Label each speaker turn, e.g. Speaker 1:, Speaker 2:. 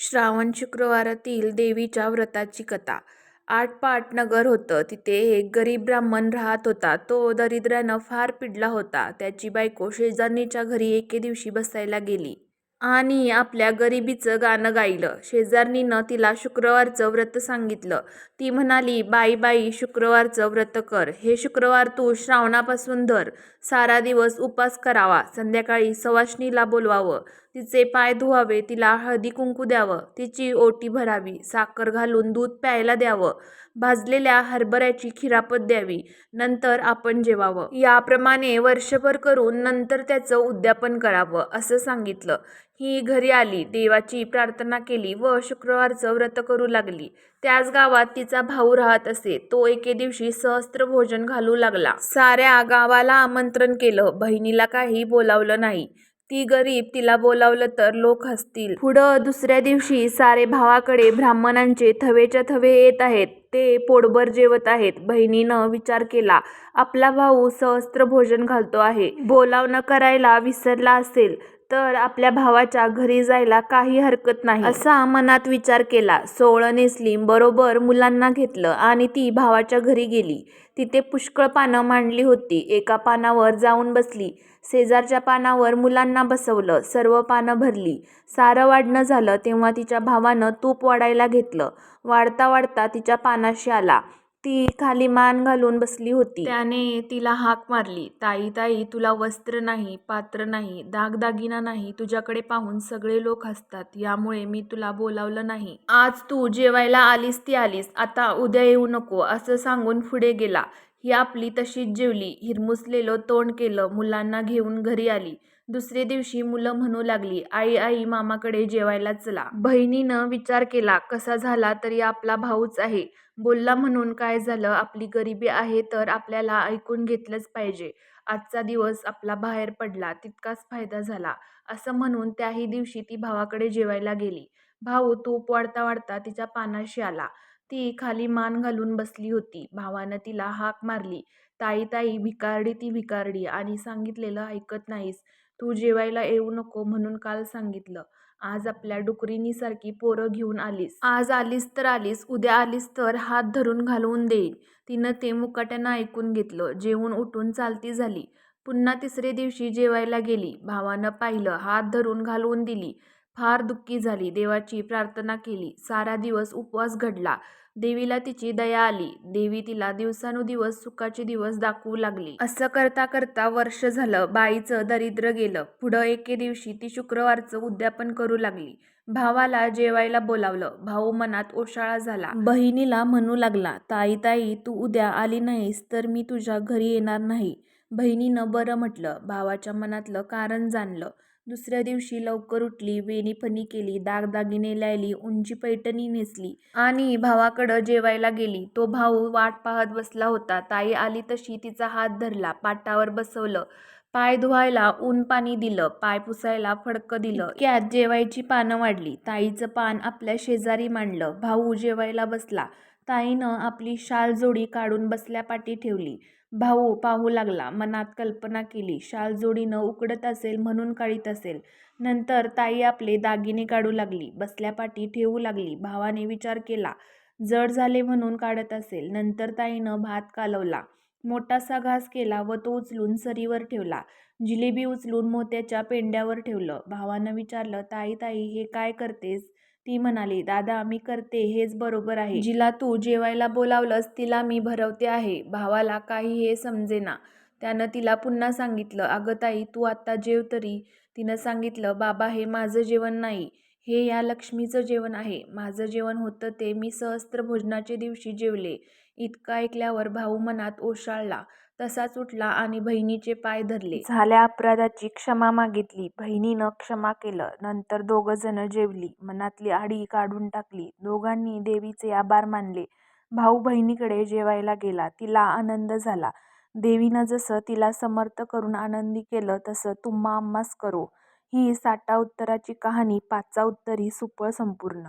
Speaker 1: श्रावण शुक्रवारातील देवीच्या व्रताची कथा. आटपाट नगर होतं. तिथे एक गरीब ब्राह्मण राहत होता. तो दरिद्रानं फार पिडला होता. त्याची बायको शेजारणीच्या घरी एके दिवशी बसायला गेली आणि आपल्या गरिबीचं गाणं गायलं. शेजारणीनं तिला शुक्रवारचं व्रत सांगितलं. ती म्हणाली, बाई बाई, शुक्रवारचं व्रत कर. हे शुक्रवार तू श्रावणापासून धर. सारा दिवस उपास करावा. संध्याकाळी सवाष्णीला बोलवावं. तिचे पाय धुवावे. तिला हळदी कुंकू द्यावं. तिची ओटी भरावी. साखर घालून दूध प्यायला द्यावं. भाजलेल्या हरभऱ्याची खिरापत द्यावी. नंतर आपण जेवावं. याप्रमाणे वर्षभर करून नंतर त्याचं उद्यापन करावं असं सांगितलं. ही घरी आली, देवाची प्रार्थना केली व शुक्रवारचं व्रत करू लागली. त्याच गावात तिचा भाऊ राहत असे. तो एके दिवशी सहस्त्र भोजन घालू लागला. साऱ्या गावाला आमंत्रण केलं. बहिणीला काही बोलावलं नाही. ती गरीब, तिला बोलावलं तर लोक हसतील. पुढं दुसऱ्या दिवशी सारे भावाकडे ब्राह्मणांचे थवेच्या थवे येत आहेत. ते पोटभर जेवत आहेत. बहिणीनं विचार केला, आपला भाऊ सहस्त्र भोजन घालतो आहे. बोलावणं करायला विसरला असेल तर आपल्या भावाच्या घरी जायला काही हरकत नाही असा मनात विचार केला. सोवळं नेसली, बरोबर मुलांना घेतलं आणि ती भावाच्या घरी गेली. तिथे पुष्कळ पानं मांडली होती. एका पानावर जाऊन बसली. शेजारच्या पानावर मुलांना बसवलं. सर्व पानं भरली. सारं वाढणं झालं तेव्हा तिच्या भावानं तूप वाढायला घेतलं. वाढता वाढता तिच्या पानाशी आला. ती खाली मान घालून बसली होती. त्याने तिला हाक मारली, ताई ताई, तुला वस्त्र नाही, पात्र नाही, दागदागिना नाही. तुझ्याकडे पाहून सगळे लोक हसतात. यामुळे मी तुला बोलावलं नाही. आज तू जेवायला आलीस ती आलीस. आता उद्या येऊ नको असं सांगून पुढे गेला. ही आपली तशीच जेवली. हिरमुसलेलं तोंड केलं. मुलांना घेऊन घरी आली. दुसरे दिवशी मुलं म्हणू लागली, आई आई, मामाकडे जेवायला चला. बहिणीनं विचार केला, कसा झाला तरी आपला भाऊच आहे. बोलला म्हणून काय झालं, आपली गरिबी आहे तर आपल्याला ऐकून घेतलंच पाहिजे. आजचा दिवस आपला बाहेर पडला तितकाच फायदा झाला असं म्हणून त्याही दिवशी ती भावाकडे जेवायला गेली. भाऊ तूप वाढता वाढता तिच्या पानाशी आला. ती खाली मान घालून बसली होती. भावानं तिला हाक मारली, ताई ताई, भिकारडी ती भिकारडी, आणि सांगितलेलं ऐकत नाहीस. तू जेवायला येऊ नको म्हणून काल सांगितलं. आज आपल्या डुकरीणीसारखी पोरं घेऊन आलीस. आज आलीस तर आलीस, उद्या आलीस तर हात धरून घालवून देईन. तिनं ते मुकाट्यानं ऐकून घेतलं. जेवून उठून चालती झाली. पुन्हा तिसरे दिवशी जेवायला गेली. भावानं पाहिलं, हात धरून घालवून दिली. फार दुःखी झाली. देवाची प्रार्थना केली. सारा दिवस उपवास घडला. देवीला तिची दया आली. देवी तिला दिवसानुदिवस सुखाचे दिवस दाखवू लागली. असं करता करता वर्ष झालं. बाईचं दरिद्र गेलं. पुढं एके दिवशी ती शुक्रवारचं उद्यापन करू लागली. भावाला जेवायला बोलावलं. भाऊ मनात ओशाळा झाला. बहिणीला म्हणू लागला, ताई ताई, तू उद्या आली नाहीस तर मी तुझ्या घरी येणार नाही. बहिणीनं बरं म्हटलं. भावाच्या मनातलं कारण जाणलं. दुसऱ्या दिवशी लवकर उठली. वेणीफणी केली. दागदागिने लायली. उंची पैठणी नेसली आणि भावाकडं जेवायला गेली. तो भाऊ वाट पाहत बसला होता. ताई आली तशी तिचा हात धरला. पाटावर बसवलं. पाय धुवायला ऊन पाणी दिलं. पाय पुसायला फडकं दिलं. इतक्यात जेवायची पानं वाढली. ताईचं पान आपल्या शेजारी मांडलं. भाऊ जेवायला बसला. ताईनं आपली शाल जोडी काढून बसल्या पाठी ठेवली. भाऊ पाहू लागला. मनात कल्पना केली, शाल जोडीनं उकडत असेल म्हणून काढीत असेल. नंतर ताई आपले दागिने काढू लागली. बसल्या पाठी ठेवू लागली. भावाने विचार केला, जड झाले म्हणून काढत असेल. नंतर ताईनं भात कालवला. मोठासा घास केला व तो उचलून सरीवर ठेवला. जिलेबी उचलून मोत्याच्या पेंड्यावर ठेवलं. भावानं विचारलं, ताई ताई, हे काय करतेस? ती म्हणाली, दादा, मी करते हेच बरोबर आहे. जिला तू जेवायला बोलावलंस तिला मी भरवते आहे. भावाला काही हे समजेना. त्यानं तिला पुन्हा सांगितलं, अगं ताई, तू आत्ता जेव तरी. तिनं सांगितलं, बाबा, हे माझं जेवण नाही. हे या लक्ष्मीचं जेवण आहे. माझं जेवण होतं ते मी सहस्त्र भोजनाच्या दिवशी जेवले. इतकं ऐकल्यावर भाऊ मनात ओशाळला. तसाच उठला आणि बहिणीचे पाय धरले. झाल्या अपराधाची क्षमा मागितली. बहिणीनं क्षमा केलं. नंतर दोघं जण जेवली. मनातली आडी काढून टाकली. दोघांनी देवीचे आभार मानले. भाऊ बहिणीकडे जेवायला गेला. तिला आनंद झाला. देवीनं जसं तिला समर्थ करून आनंदी केलं तसं तुम्हा आम्हास करो. ही साटा उत्तराची कहाणी 5चा उत्तरी सुफळ संपूर्ण.